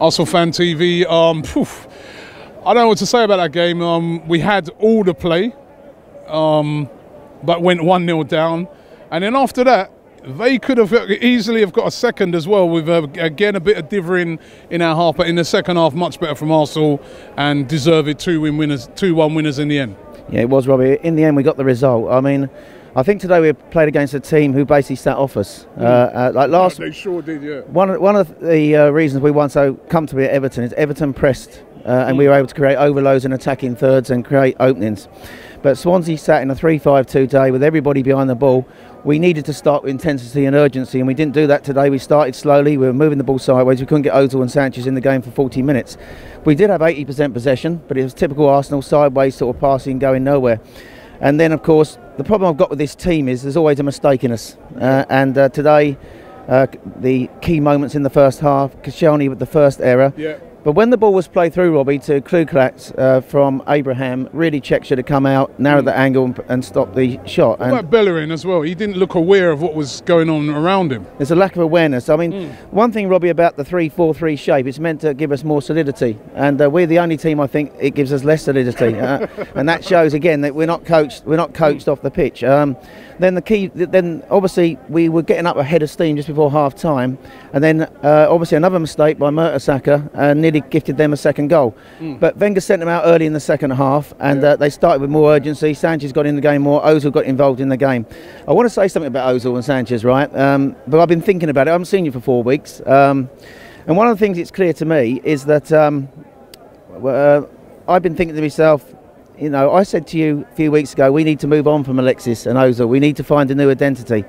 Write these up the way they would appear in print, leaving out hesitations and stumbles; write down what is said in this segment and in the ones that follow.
ArsenalFanTV. I don't know what to say about that game. We had all the play, but went 1-0 down. And then after that, they could have easily have got a second as well, with again a bit of dithering in our half. But in the second half, much better from Arsenal, and deserved 2-1 winners in the end. Yeah, it was, Robbie. In the end, we got the result. I mean, I think today we played against a team who basically sat off us. They sure did, yeah. One of the reasons we won so comfortably at Everton is Everton pressed, and we were able to create overloads and attacking thirds and create openings. But Swansea sat in a 3-5-2 today with everybody behind the ball. We needed to start with intensity and urgency, and we didn't do that today. We started slowly. We were moving the ball sideways. We couldn't get Ozil and Sanchez in the game for 40 minutes. We did have 80% possession, but it was typical Arsenal sideways sort of passing, going nowhere. And then, of course, the problem I've got with this team is there's always a mistake in us. Today, the key moments in the first half, Koscielny with the first error. Yeah. But when the ball was played through, Robbie, to Kluklak from Abraham, really Czech should have come out, narrowed the angle and stopped the shot. What about Bellerin as well? He didn't look aware of what was going on around him. There's a lack of awareness. I mean, one thing, Robbie, about the 3-4-3 shape, it's meant to give us more solidity. And we're the only team, I think, it gives us less solidity. And that shows, again, that we're not coached off the pitch. Then obviously we were getting up a head of steam just before half time, and then obviously another mistake by Mertesacker nearly gifted them a second goal. But Wenger sent them out early in the second half, and they started with more urgency. Sanchez got in the game more. Ozil got involved in the game. I want to say something about Ozil and Sanchez, right? But I've been thinking about it. I haven't seen you for 4 weeks, and one of the things that's clear to me is that I've been thinking to myself, you know, I said to you a few weeks ago, we need to move on from Alexis and Ozil. We need to find a new identity.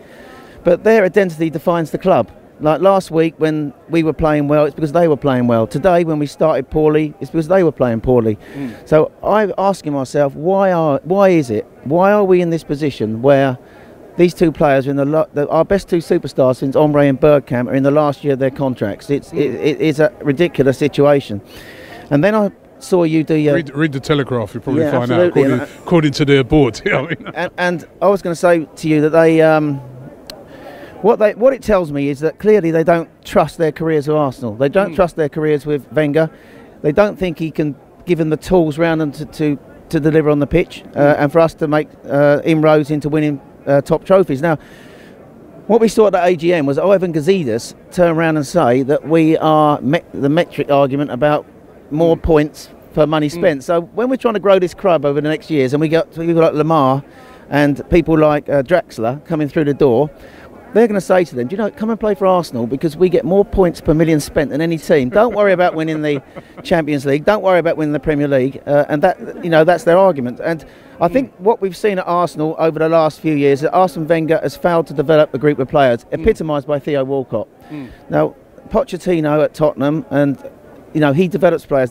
But their identity defines the club. Like last week when we were playing well, it's because they were playing well. Today when we started poorly, it's because they were playing poorly. So I'm asking myself, why is it? Why are we in this position where these two players are in our best two superstars since Omre and Bergkamp are in the last year of their contracts? It is a ridiculous situation. And then I saw you do your... Read the Telegraph, you'll probably find out, according to their board. And I was going to say to you that they... What it tells me is that clearly they don't trust their careers with Arsenal. They don't trust their careers with Wenger. They don't think he can give them the tools around them to deliver on the pitch and for us to make inroads into winning top trophies. Now, what we saw at the AGM was Ivan Gazidis turn around and say that we are the metric argument about more points per money spent. So when we're trying to grow this club over the next years, and we got people like Lamar and people like Draxler coming through the door, they're going to say to them, do you know, come and play for Arsenal because we get more points per million spent than any team. Don't worry about winning the Champions League. Don't worry about winning the Premier League. And that, you know, that's their argument. And I think what we've seen at Arsenal over the last few years is that Arsene Wenger has failed to develop a group of players, epitomised by Theo Walcott. Now, Pochettino at Tottenham, and you know, he develops players.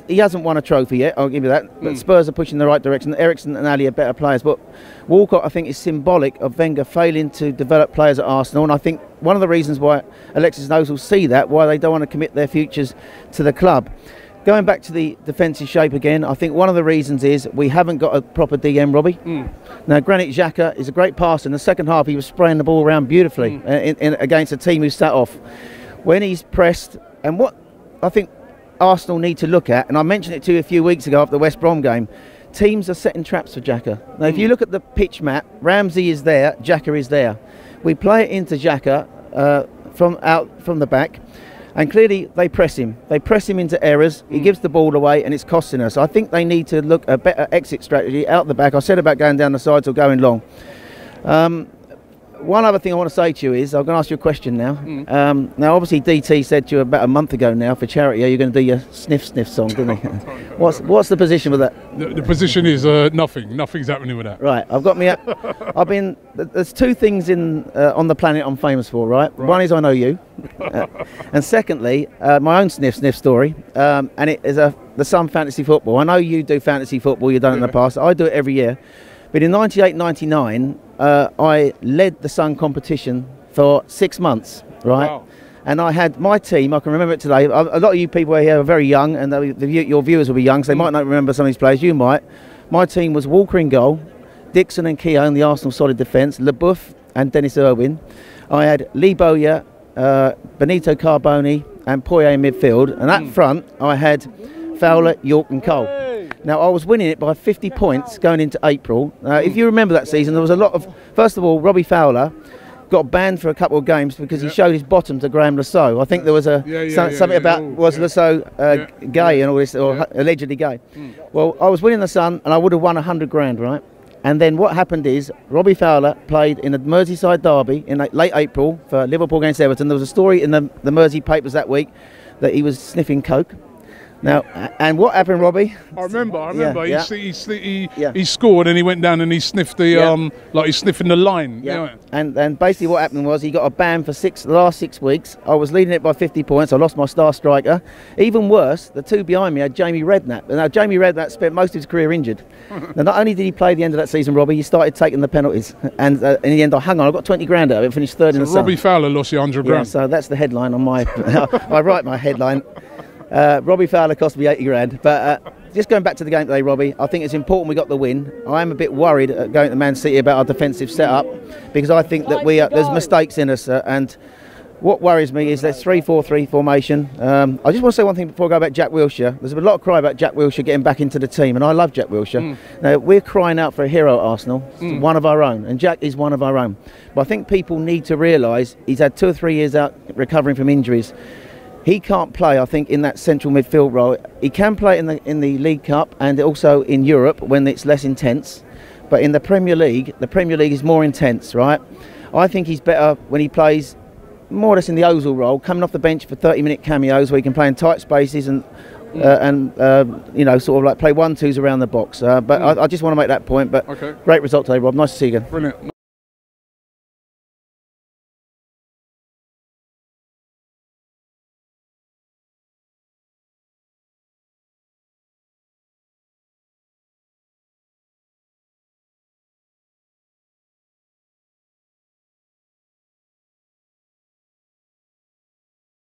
He hasn't won a trophy yet, I'll give you that. But Spurs are pushing in the right direction. Eriksen and Ali are better players. But Walcott, I think, is symbolic of Wenger failing to develop players at Arsenal. And I think one of the reasons why Alexis and Ozil see that, why they don't want to commit their futures to the club. Going back to the defensive shape again, I think one of the reasons is we haven't got a proper DM, Robbie. Now, Granit Xhaka is a great passer. In the second half, he was spraying the ball around beautifully against a team who sat off. When he's pressed, and what I think Arsenal need to look at, and I mentioned it to you a few weeks ago after the West Brom game, teams are setting traps for Xhaka. Now, if you look at the pitch map, Ramsey is there, Xhaka is there. We play it into Xhaka from the back, and clearly they press him. They press him into errors. He gives the ball away, and it's costing us. I think they need to look at a better exit strategy out the back. I said about going down the sides or going long. One other thing I want to say to you is, I'm going to ask you a question now. Now, obviously, DT said to you about a month ago now for charity, you're going to do your sniff song, didn't he? What's the position with that? The position is nothing. Nothing's happening with that. Right. There's two things on the planet I'm famous for, right? One is I know you, and secondly, my own sniff story, and it is the Sun Fantasy Football. I know you do fantasy football. You've done it in the past. I do it every year. But in 98-99, I led the Sun competition for 6 months, right? Wow. And I had my team, I can remember it today. A lot of you people here are very young, and your viewers will be young, so they might not remember some of these players. You might. My team was Walker in goal, Dixon and Keogh in the Arsenal solid defence, LeBoeuf and Dennis Irwin. I had Lee Bowyer, Benito Carboni, and Poyet in midfield. And up front, I had Fowler, York and Cole. Now, I was winning it by 50 points going into April. If you remember that season, there was a lot of... First of all, Robbie Fowler got banned for a couple of games because he showed his bottom to Graham Lasso. I think there was something about was Lasso gay and all this, or allegedly gay. Well, I was winning the Sun and I would have won 100 grand, right? And then what happened is Robbie Fowler played in a Merseyside derby in late April for Liverpool against Everton. There was a story in the Mersey papers that week that he was sniffing coke. Now, and what happened, Robbie? I remember. He scored and he went down and he sniffed the like he's sniffing the line. Yeah. And basically what happened was he got a ban for the last 6 weeks. I was leading it by 50 points. I lost my star striker. Even worse, the two behind me had Jamie Redknapp. Now Jamie Redknapp spent most of his career injured. Now not only did he play the end of that season, Robbie, he started taking the penalties. And in the end, I hung on. I got 20 grand out of it. Finished third in the Sun. Robbie Fowler lost you 100 grand. Yeah, so that's the headline on my. I write my headline. Robbie Fowler cost me 80 grand. But just going back to the game today, Robbie, I think it's important we got the win. I am a bit worried going to Man City about our defensive setup because I think that there's mistakes in us. And what worries me is that 3-4-3 formation. I just want to say one thing before I go about Jack Wilshere. There's been a lot of cry about Jack Wilshere getting back into the team, and I love Jack Wilshere. Now, we're crying out for a hero at Arsenal, one of our own, and Jack is one of our own. But I think people need to realise he's had 2 or 3 years out recovering from injuries. He can't play, I think, in that central midfield role. He can play in the League Cup and also in Europe when it's less intense. But in the Premier League is more intense, right? I think he's better when he plays more or less in the Ozil role, coming off the bench for 30-minute cameos where he can play in tight spaces and you know, sort of like play 1-2s around the box. But I just want to make that point. But great result today, Rob. Nice to see you again. Brilliant.